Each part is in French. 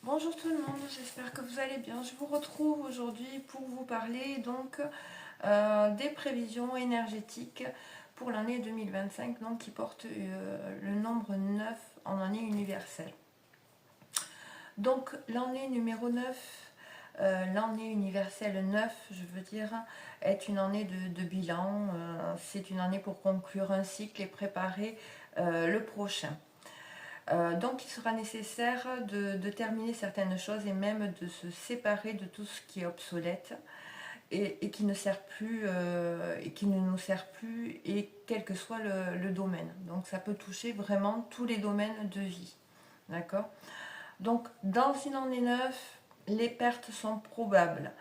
Bonjour tout le monde, j'espère que vous allez bien. Je vous retrouve aujourd'hui pour vous parler donc des prévisions énergétiques pour l'année 2025 donc, qui porte le nombre 9 en année universelle. Donc l'année numéro 9, l'année universelle 9, je veux dire, est une année de bilan. C'est une année pour conclure un cycle et préparer le prochain. Donc il sera nécessaire de terminer certaines choses et même de se séparer de tout ce qui est obsolète et qui ne sert plus et qui ne nous sert plus et quel que soit le domaine. Donc ça peut toucher vraiment tous les domaines de vie. D'accord. Donc dans une année neuve, les pertes sont probables.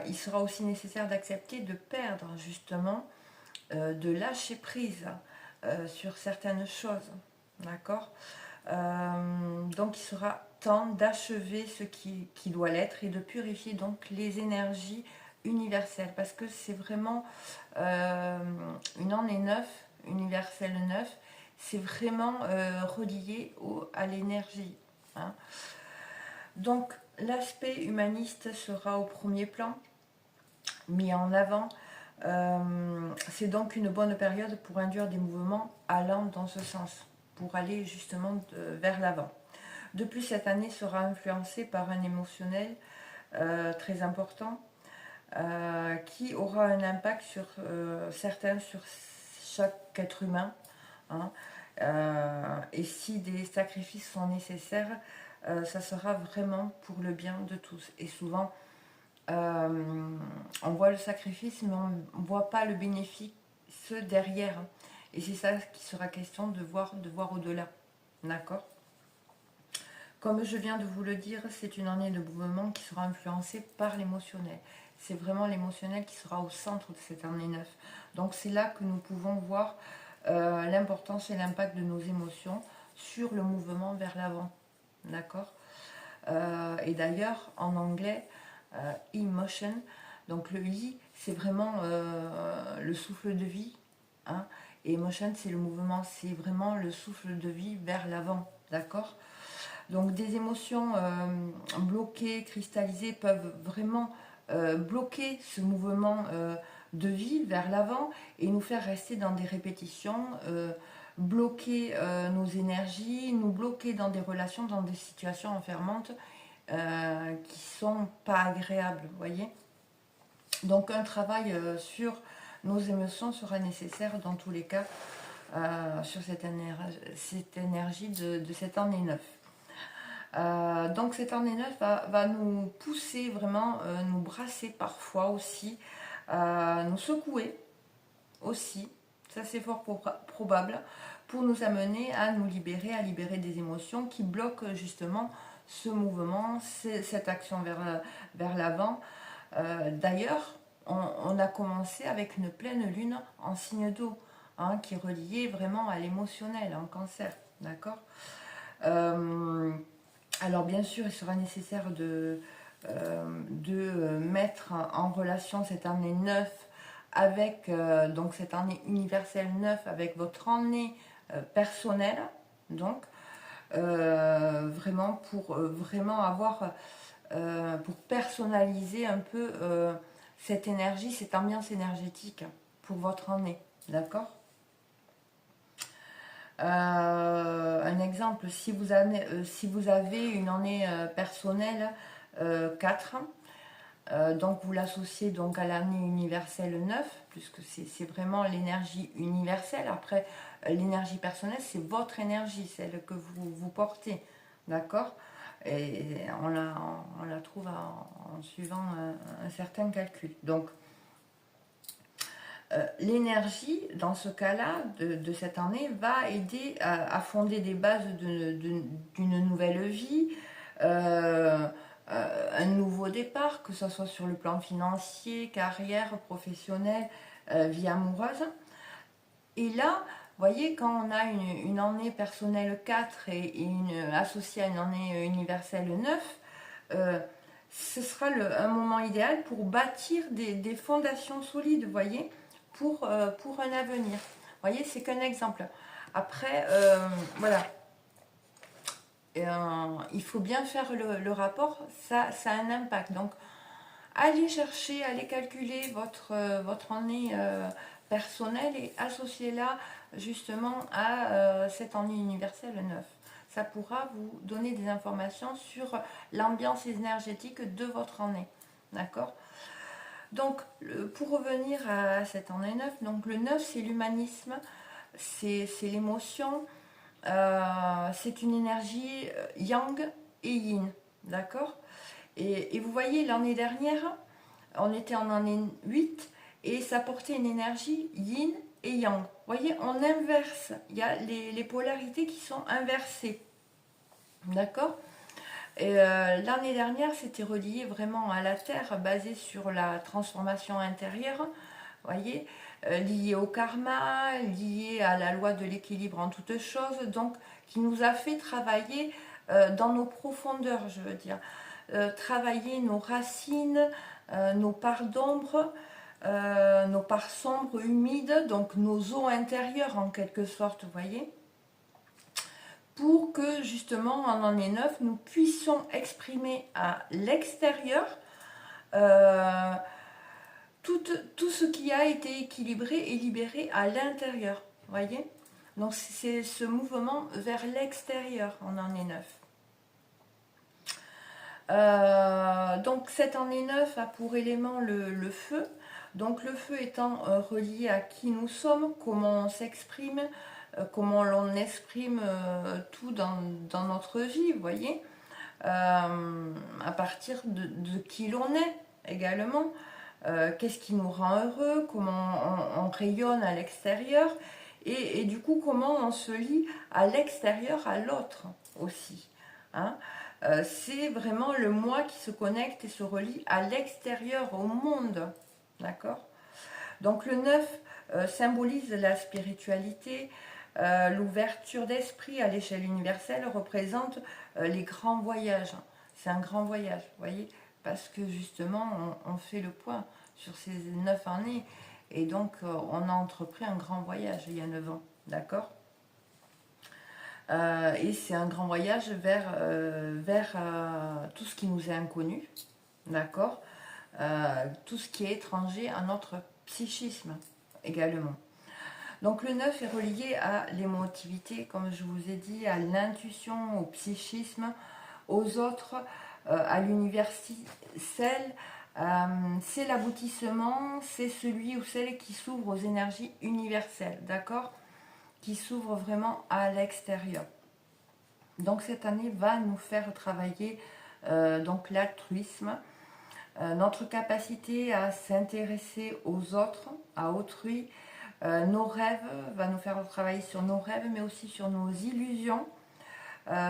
Il sera aussi nécessaire d'accepter de perdre justement, de lâcher prise sur certaines choses. D'accord. Donc il sera temps d'achever ce qui doit l'être et de purifier donc les énergies universelles parce que c'est vraiment une année neuve, universelle neuve, c'est vraiment relié à l'énergie. Hein. Donc l'aspect humaniste sera au premier plan, mis en avant. C'est donc une bonne période pour induire des mouvements allant dans ce sens, pour aller justement vers l'avant. De plus, cette année sera influencée par un émotionnel très important qui aura un impact sur certains, sur chaque être humain. Hein. Et si des sacrifices sont nécessaires, ça sera vraiment pour le bien de tous. Et souvent, on voit le sacrifice, mais on ne voit pas le bénéfice derrière. Et c'est ça qui sera question de voir au-delà. D'accord. Comme je viens de vous le dire, c'est une année de mouvement qui sera influencée par l'émotionnel. C'est vraiment l'émotionnel qui sera au centre de cette année 9. Donc c'est là que nous pouvons voir l'importance et l'impact de nos émotions sur le mouvement vers l'avant. D'accord. Et d'ailleurs, en anglais, emotion, donc le I, c'est vraiment le souffle de vie. Hein, et emotion, c'est le mouvement, c'est vraiment le souffle de vie vers l'avant. D'accord. Donc des émotions bloquées, cristallisées peuvent vraiment bloquer ce mouvement de vie vers l'avant et nous faire rester dans des répétitions, bloquer nos énergies, nous bloquer dans des relations, dans des situations enfermantes qui sont pas agréables, vous voyez. Donc un travail sur nos émotions sera nécessaire dans tous les cas sur cette énergie de cette année 9. Donc cette année 9 va nous pousser vraiment, nous brasser parfois aussi, nous secouer aussi, ça c'est fort probable, pour nous amener à nous libérer, à libérer des émotions qui bloquent justement ce mouvement, cette action vers l'avant. D'ailleurs, on a commencé avec une pleine lune en signe d'eau, hein, qui est reliée vraiment à l'émotionnel, en cancer, d'accord. Alors bien sûr, il sera nécessaire de mettre en relation cette année 9 avec donc cette année universelle 9 avec votre année personnelle, donc vraiment pour vraiment avoir pour personnaliser un peu cette énergie, cette ambiance énergétique pour votre année, d'accord. Un exemple, si vous avez une année personnelle 4, donc vous l'associez donc à l'année universelle 9, puisque c'est vraiment l'énergie universelle. Après, l'énergie personnelle, c'est votre énergie, celle que vous portez, d'accord. Et on la trouve en suivant un certain calcul. Donc, l'énergie, dans ce cas-là, de cette année, va aider à fonder des bases d'une nouvelle vie, un nouveau départ, que ce soit sur le plan financier, carrière, professionnel, vie amoureuse. Et là, vous voyez, quand on a une année personnelle 4 et associée à une année universelle 9, ce sera un moment idéal pour bâtir des fondations solides, vous voyez, pour un avenir. Vous voyez, c'est qu'un exemple. Après, voilà. il faut bien faire le rapport, ça a un impact. Donc, allez chercher, allez calculer votre année personnelle et associez-la justement à cette année universelle 9. Ça pourra vous donner des informations sur l'ambiance énergétique de votre année. D'accord? Donc, pour revenir à cette année 9, donc le 9 c'est l'humanisme, c'est l'émotion, c'est une énergie yang et yin. D'accord? Et vous voyez, l'année dernière, on était en année 8 et ça portait une énergie yin et yang. Vous voyez, on inverse. Il y a les polarités qui sont inversées. D'accord? Et l'année dernière, c'était relié vraiment à la Terre, basé sur la transformation intérieure. Vous voyez, lié au karma, lié à la loi de l'équilibre en toutes choses, donc qui nous a fait travailler dans nos profondeurs, je veux dire. Travailler nos racines, nos parts d'ombre, nos parts sombres, humides, donc nos eaux intérieures en quelque sorte, vous voyez, pour que justement en année 9, nous puissions exprimer à l'extérieur tout ce qui a été équilibré et libéré à l'intérieur, vous voyez. Donc c'est ce mouvement vers l'extérieur en année 9. Donc cette année 9 a pour élément le feu. Donc le feu étant relié à qui nous sommes, comment on s'exprime, comment l'on exprime tout dans notre vie, vous voyez, à partir de qui l'on est également, qu'est-ce qui nous rend heureux, comment on rayonne à l'extérieur, et du coup comment on se lie à l'extérieur à l'autre aussi. Hein. C'est vraiment le moi qui se connecte et se relie à l'extérieur, au monde. D'accord? Donc le 9 symbolise la spiritualité, l'ouverture d'esprit à l'échelle universelle représente les grands voyages. C'est un grand voyage, vous voyez, parce que justement on fait le point sur ces 9 années et donc on a entrepris un grand voyage il y a 9 ans. D'accord? Et c'est un grand voyage vers tout ce qui nous est inconnu, d'accord, tout ce qui est étranger à notre psychisme également. Donc le 9 est relié à l'émotivité, comme je vous ai dit, à l'intuition, au psychisme, aux autres, à l'universel. C'est l'aboutissement, c'est celui ou celle qui s'ouvre aux énergies universelles, d'accord, qui s'ouvre vraiment à l'extérieur. Donc cette année va nous faire travailler donc l'altruisme, notre capacité à s'intéresser aux autres, à autrui, nos rêves, va nous faire travailler sur nos rêves, mais aussi sur nos illusions,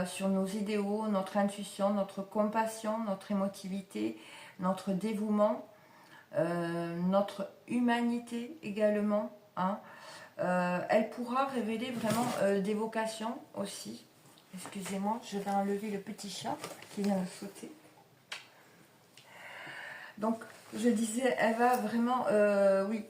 sur nos idéaux, notre intuition, notre compassion, notre émotivité, notre dévouement, notre humanité également. Hein. Elle pourra révéler vraiment des vocations aussi. Excusez-moi, je vais enlever le petit chat qui vient de sauter. Donc, je disais, elle va vraiment, oui,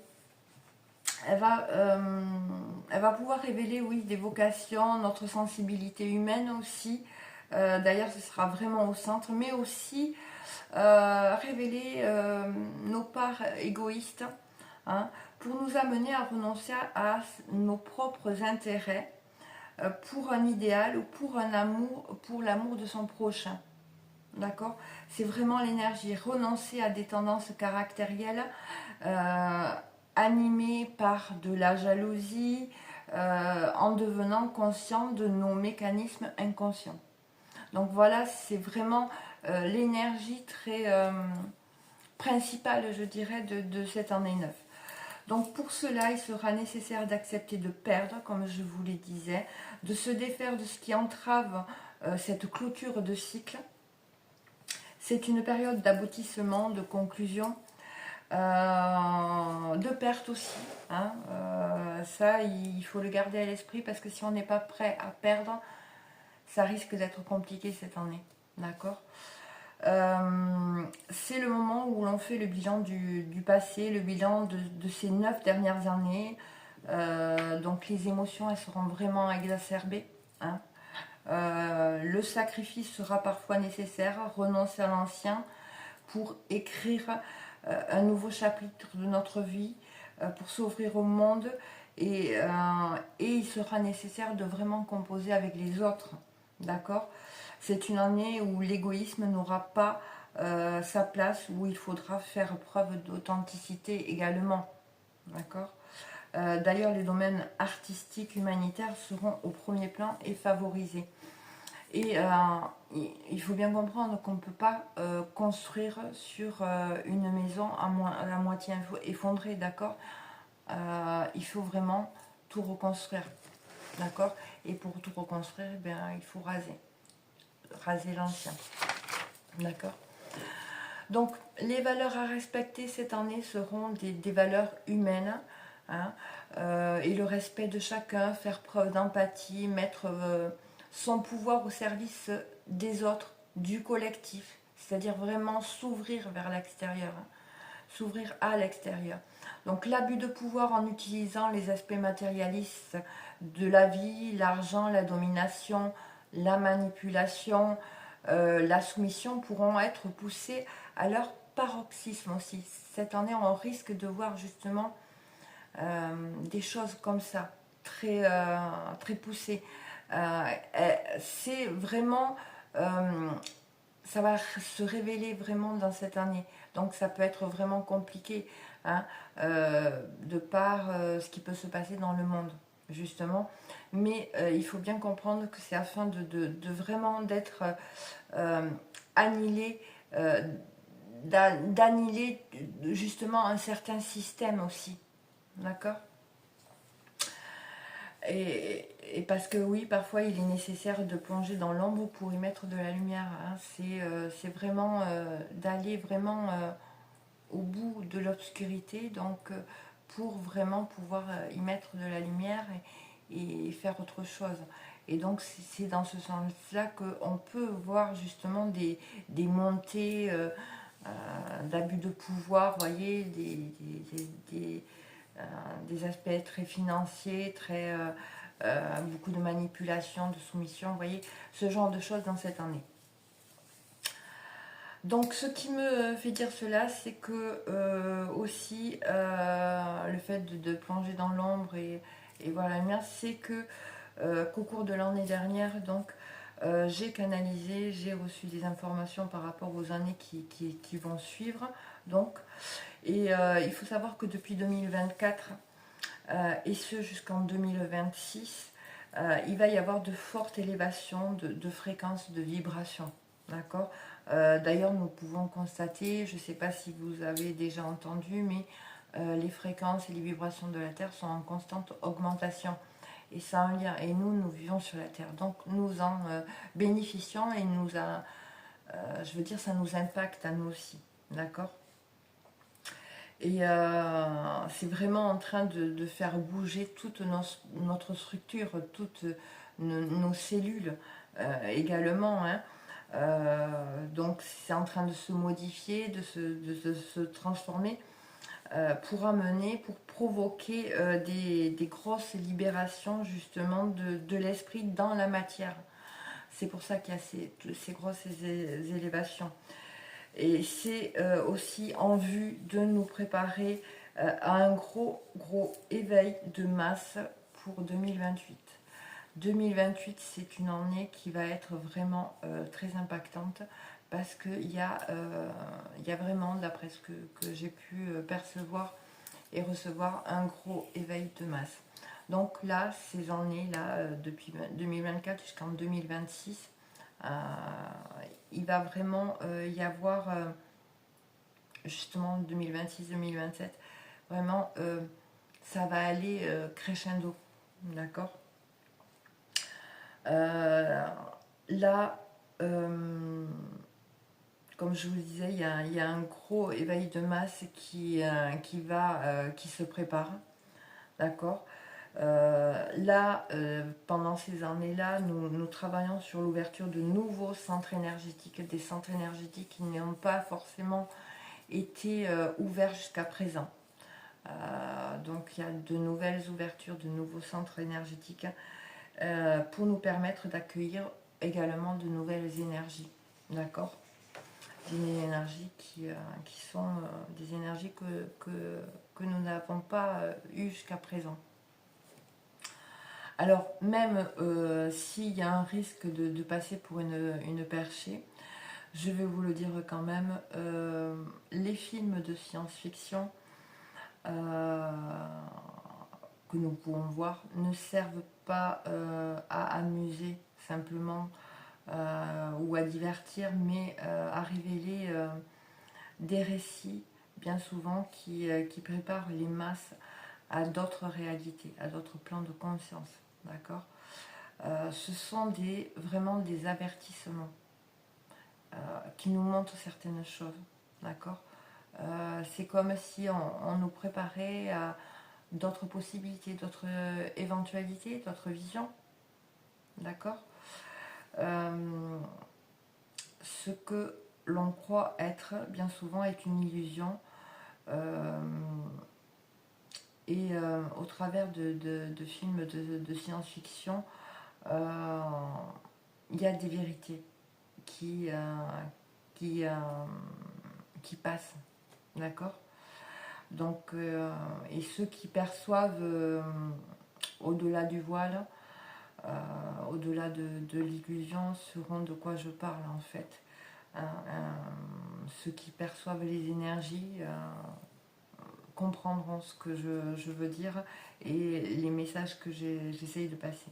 elle va pouvoir révéler, oui, des vocations, notre sensibilité humaine aussi. D'ailleurs, ce sera vraiment au centre, mais aussi révéler nos parts égoïstes, hein, pour nous amener à renoncer à nos propres intérêts pour un idéal ou pour un amour, pour l'amour de son prochain. D'accord? C'est vraiment l'énergie, renoncer à des tendances caractérielles animées par de la jalousie, en devenant conscient de nos mécanismes inconscients. Donc voilà, c'est vraiment l'énergie très principale, je dirais, de cette année 9. Donc pour cela, il sera nécessaire d'accepter de perdre, comme je vous le disais, de se défaire de ce qui entrave cette clôture de cycle. C'est une période d'aboutissement, de conclusion, de perte aussi. Hein. Ça, il faut le garder à l'esprit parce que si on n'est pas prêt à perdre, ça risque d'être compliqué cette année. D'accord ? C'est le moment où l'on fait le bilan du passé, le bilan de ces 9 dernières années. Donc les émotions, elles seront vraiment exacerbées. Hein. Le sacrifice sera parfois nécessaire, renoncer à l'ancien pour écrire un nouveau chapitre de notre vie, pour s'ouvrir au monde. Et il sera nécessaire de vraiment composer avec les autres. D'accord? C'est une année où l'égoïsme n'aura pas sa place, où il faudra faire preuve d'authenticité également. D'accord? D'ailleurs, les domaines artistiques, humanitaires seront au premier plan et favorisés. Et il faut bien comprendre qu'on ne peut pas construire sur une maison à la moitié effondrée, d'accord? Il faut vraiment tout reconstruire, d'accord? Et pour tout reconstruire, eh bien, il faut raser l'ancien, d'accord? Donc, les valeurs à respecter cette année seront des valeurs humaines, hein, et le respect de chacun, faire preuve d'empathie, mettre son pouvoir au service des autres, du collectif, c'est-à-dire vraiment s'ouvrir vers l'extérieur, hein, s'ouvrir à l'extérieur. Donc l'abus de pouvoir en utilisant les aspects matérialistes de la vie, l'argent, la domination, la manipulation, la soumission pourront être poussés à leur paroxysme aussi. Cette année, on risque de voir justement des choses comme ça, très poussées. C'est vraiment, ça va se révéler vraiment dans cette année. Donc ça peut être vraiment compliqué, hein, de par ce qui peut se passer dans le monde, justement. Mais il faut bien comprendre que c'est afin de vraiment d'être annihilé, d'annihiler justement un certain système aussi. D'accord? Et parce que oui, parfois il est nécessaire de plonger dans l'ombre pour y mettre de la lumière, hein. C'est vraiment d'aller vraiment au bout de l'obscurité, donc pour vraiment pouvoir y mettre de la lumière et faire autre chose. Et donc c'est dans ce sens-là qu'on peut voir justement des montées d'abus de pouvoir, voyez, des aspects très financiers, beaucoup de manipulation, de soumission, vous voyez, ce genre de choses dans cette année. Donc ce qui me fait dire cela, c'est que aussi le fait de plonger dans l'ombre et voir la lumière, c'est que qu'au cours de l'année dernière, donc j'ai canalisé, j'ai reçu des informations par rapport aux années qui vont suivre. Donc, et il faut savoir que depuis 2024, et ce jusqu'en 2026, il va y avoir de fortes élévations de fréquences, de vibrations. D'accord? D'ailleurs, nous pouvons constater, je ne sais pas si vous avez déjà entendu, mais les fréquences et les vibrations de la Terre sont en constante augmentation. Et ça a un lien. Et nous vivons sur la Terre. Donc, nous en bénéficions et je veux dire, ça nous impacte à nous aussi. D'accord? Et c'est vraiment en train de faire bouger toute notre structure, toutes nos cellules également, hein. Donc c'est en train de se modifier, de se transformer pour provoquer des grosses libérations justement de l'esprit dans la matière. C'est pour ça qu'il y a ces grosses élévations. Et c'est aussi en vue de nous préparer à un gros éveil de masse pour 2028. 2028, c'est une année qui va être vraiment très impactante parce qu'il y a vraiment, d'après ce que j'ai pu percevoir et recevoir, un gros éveil de masse. Donc là, ces années-là, depuis 2024 jusqu'en 2026, il va vraiment y avoir, justement 2026-2027, vraiment, ça va aller crescendo, d'accord? Là, comme je vous le disais, il y a un gros éveil de masse qui se prépare, d'accord? Là, pendant ces années-là, nous travaillons sur l'ouverture de nouveaux centres énergétiques, des centres énergétiques qui n'ont pas forcément été ouverts jusqu'à présent. Donc il y a de nouvelles ouvertures, de nouveaux centres énergétiques pour nous permettre d'accueillir également de nouvelles énergies, d'accord? Des énergies qui sont des énergies que nous n'avons pas eues jusqu'à présent. Alors, même s'il y a un risque de passer pour une perchée, je vais vous le dire quand même, les films de science-fiction que nous pouvons voir ne servent pas à amuser simplement ou à divertir, mais à révéler des récits bien souvent qui préparent les masses à d'autres réalités, à d'autres plans de conscience. D'accord. Ce sont vraiment des avertissements qui nous montrent certaines choses. D'accord. C'est comme si on nous préparait à d'autres possibilités, d'autres éventualités, d'autres visions. D'accord. Ce que l'on croit être, bien souvent, est une illusion. Et au travers de films de science-fiction, il y a des vérités qui, qui, qui passent. D'accord. Donc, et ceux qui perçoivent au-delà du voile, au-delà de l'illusion, sauront de quoi je parle en fait. Ceux qui perçoivent les énergies comprendront ce que je veux dire et les messages que j'essaye de passer.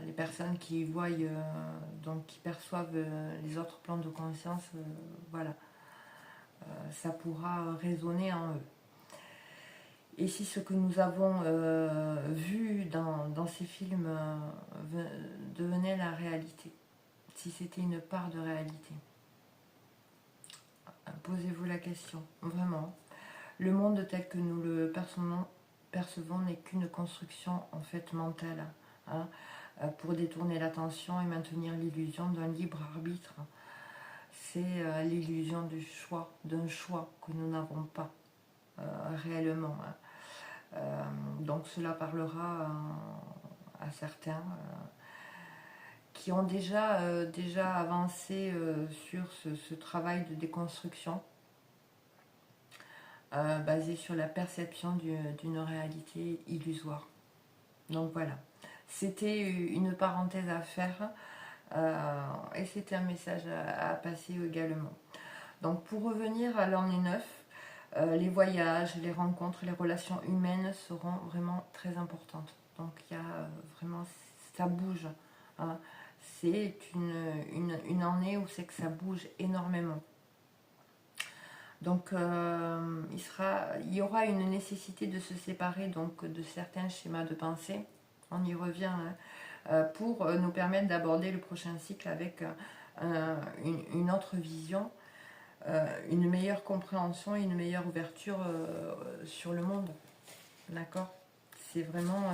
Les personnes qui voient, donc qui perçoivent les autres plans de conscience, voilà, ça pourra résonner en eux. Et si ce que nous avons vu dans ces films devenait la réalité, si c'était une part de réalité, posez-vous la question, vraiment. Le monde tel que nous le percevons n'est qu'une construction en fait mentale, hein, pour détourner l'attention et maintenir l'illusion d'un libre arbitre. C'est l'illusion du choix, d'un choix que nous n'avons pas réellement. Hein. Donc cela parlera à certains qui ont déjà avancé sur ce travail de déconstruction basé sur la perception d'une réalité illusoire. Donc voilà, c'était une parenthèse à faire et c'était un message à passer également. Donc pour revenir à l'année 9, les voyages, les rencontres, les relations humaines seront vraiment très importantes. Donc il y a vraiment, ça bouge. Hein. C'est une année où c'est que ça bouge énormément. Donc il y aura une nécessité de se séparer donc, de certains schémas de pensée, on y revient, hein, pour nous permettre d'aborder le prochain cycle avec une autre vision, une meilleure compréhension et une meilleure ouverture sur le monde. D'accord. C'est vraiment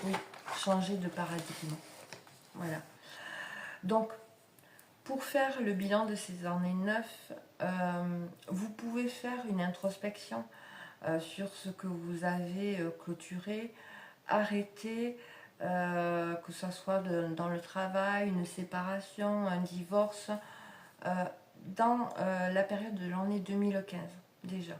oui, changer de paradigme. Voilà. Donc, pour faire le bilan de ces années 9, vous pouvez faire une introspection sur ce que vous avez clôturé, arrêté, que ce soit dans le travail, une séparation, un divorce, dans la période de l'année 2015 déjà.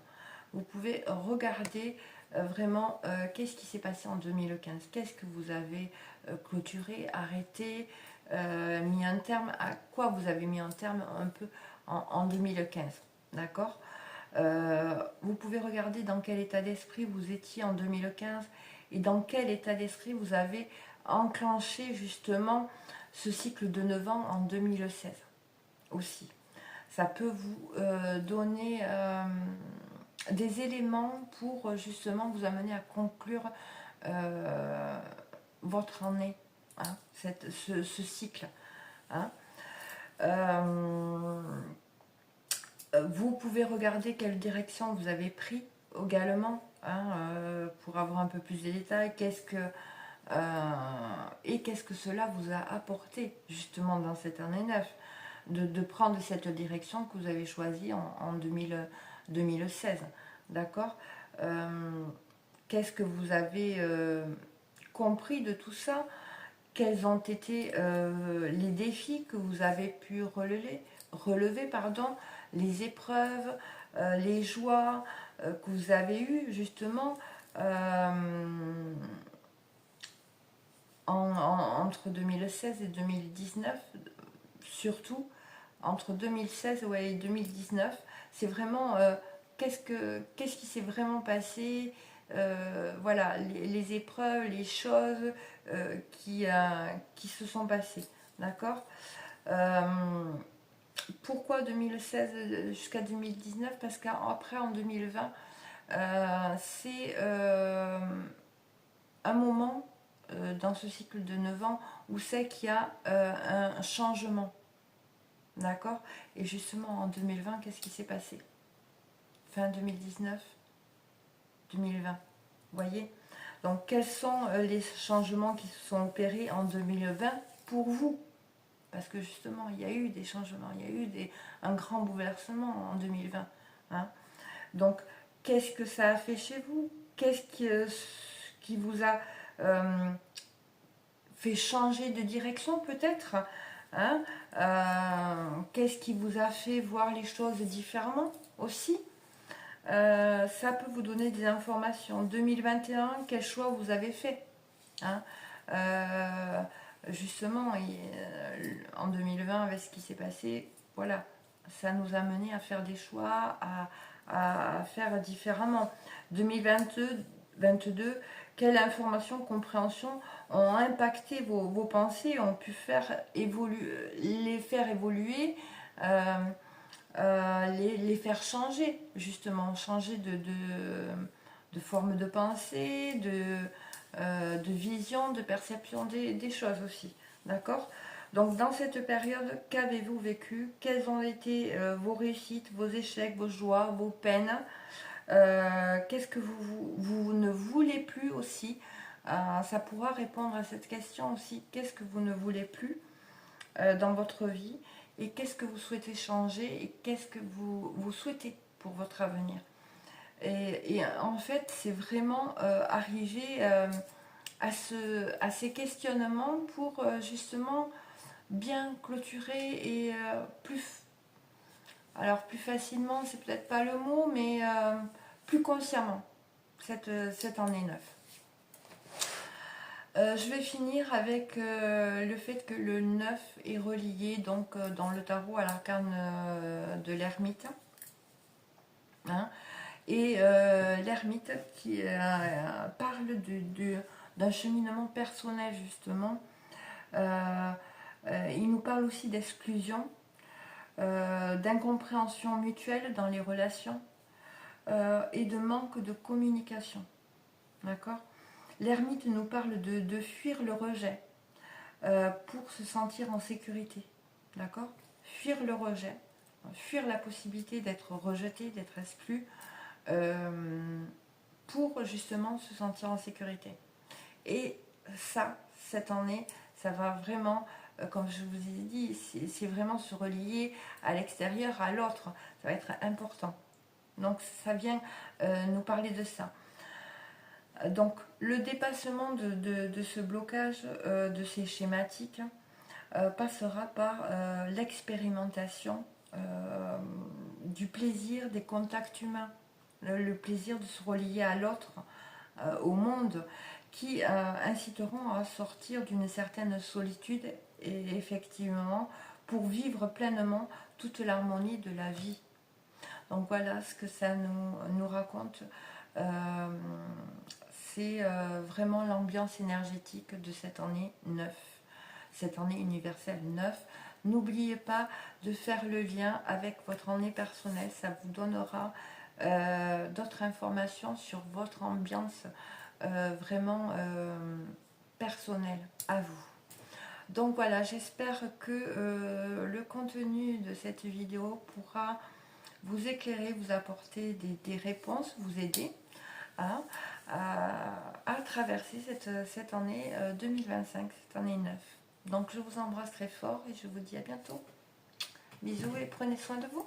Vous pouvez regarder vraiment qu'est-ce qui s'est passé en 2015, qu'est-ce que vous avez clôturé, arrêté, mis un terme, à quoi vous avez mis un terme un peu en 2015, d'accord. Vous pouvez regarder dans quel état d'esprit vous étiez en 2015 et dans quel état d'esprit vous avez enclenché justement ce cycle de 9 ans en 2016 aussi. Ça peut vous donner des éléments pour justement vous amener à conclure votre année, hein, ce cycle. Hein. Vous pouvez regarder quelle direction vous avez pris également, hein, pour avoir un peu plus de détails. Qu'est-ce que cela vous a apporté justement dans cette année 9 de prendre cette direction que vous avez choisie en 2016, d'accord. qu'est-ce que vous avez compris de tout ça, quels ont été les défis que vous avez pu relever pardon, les épreuves, les joies que vous avez eues justement entre 2016 et 2019, surtout entre 2016 et 2019. C'est vraiment qu'est-ce qui s'est vraiment passé, voilà, les épreuves, les choses qui se sont passées, d'accord. Pourquoi 2016 jusqu'à 2019? Parce qu'après en 2020, c'est un moment dans ce cycle de 9 ans où c'est qu'il y a un changement, d'accord. Et justement en 2020, qu'est-ce qui s'est passé? Fin 2019, 2020, vous voyez. Donc quels sont les changements qui se sont opérés en 2020 pour vous? Parce que justement, il y a eu des changements, il y a eu un grand bouleversement en 2020. Hein. Donc, qu'est-ce que ça a fait chez vous? Qu'est-ce qui vous a fait changer de direction peut-être, hein? Qu'est-ce qui vous a fait voir les choses différemment aussi? Ça peut vous donner des informations. 2021, quel choix vous avez fait, hein? Justement, en 2020, avec ce qui s'est passé, voilà, ça nous a mené à faire des choix, à faire différemment. 2022, quelles informations, compréhensions ont impacté vos pensées, ont pu les faire évoluer, les faire changer, justement, changer de forme de pensée, de vision, de perception des choses aussi. D'accord. Donc dans cette période, qu'avez-vous vécu? Quelles ont été vos réussites, vos échecs, vos joies, vos peines? Qu'est-ce que vous ne voulez plus aussi? Ça pourra répondre à cette question aussi. Qu'est-ce que vous ne voulez plus dans votre vie? Et qu'est-ce que vous souhaitez changer? Et qu'est-ce que vous souhaitez pour votre avenir? Et en fait, c'est vraiment arriver à ces questionnements pour justement bien clôturer et alors plus facilement, c'est peut-être pas le mot, mais plus consciemment cette année 9. Je vais finir avec le fait que le 9 est relié donc dans le tarot à l'arcane de l'ermite. Hein, et l'ermite qui parle d'un cheminement personnel justement. Il nous parle aussi d'exclusion, d'incompréhension mutuelle dans les relations et de manque de communication. D'accord. L'ermite nous parle de fuir le rejet pour se sentir en sécurité. D'accord. Fuir le rejet, fuir la possibilité d'être rejeté, d'être exclu, pour justement se sentir en sécurité. Et ça, cette année, ça va vraiment, comme je vous ai dit, c'est vraiment se relier à l'extérieur, à l'autre. Ça va être important. Donc ça vient nous parler de ça. Donc le dépassement de ce blocage, de ces schématiques, passera par l'expérimentation du plaisir des contacts humains, le plaisir de se relier à l'autre, au monde, qui inciteront à sortir d'une certaine solitude et effectivement pour vivre pleinement toute l'harmonie de la vie. Donc voilà ce que ça nous raconte. C'est vraiment l'ambiance énergétique de cette année 9, cette année universelle 9. N'oubliez pas de faire le lien avec votre année personnelle, ça vous donnera d'autres informations sur votre ambiance vraiment personnelle à vous. Donc voilà, j'espère que le contenu de cette vidéo pourra vous éclairer, vous apporter des réponses, vous aider à traverser cette année 2025, cette année 9. Donc je vous embrasse très fort et je vous dis à bientôt. Bisous et prenez soin de vous.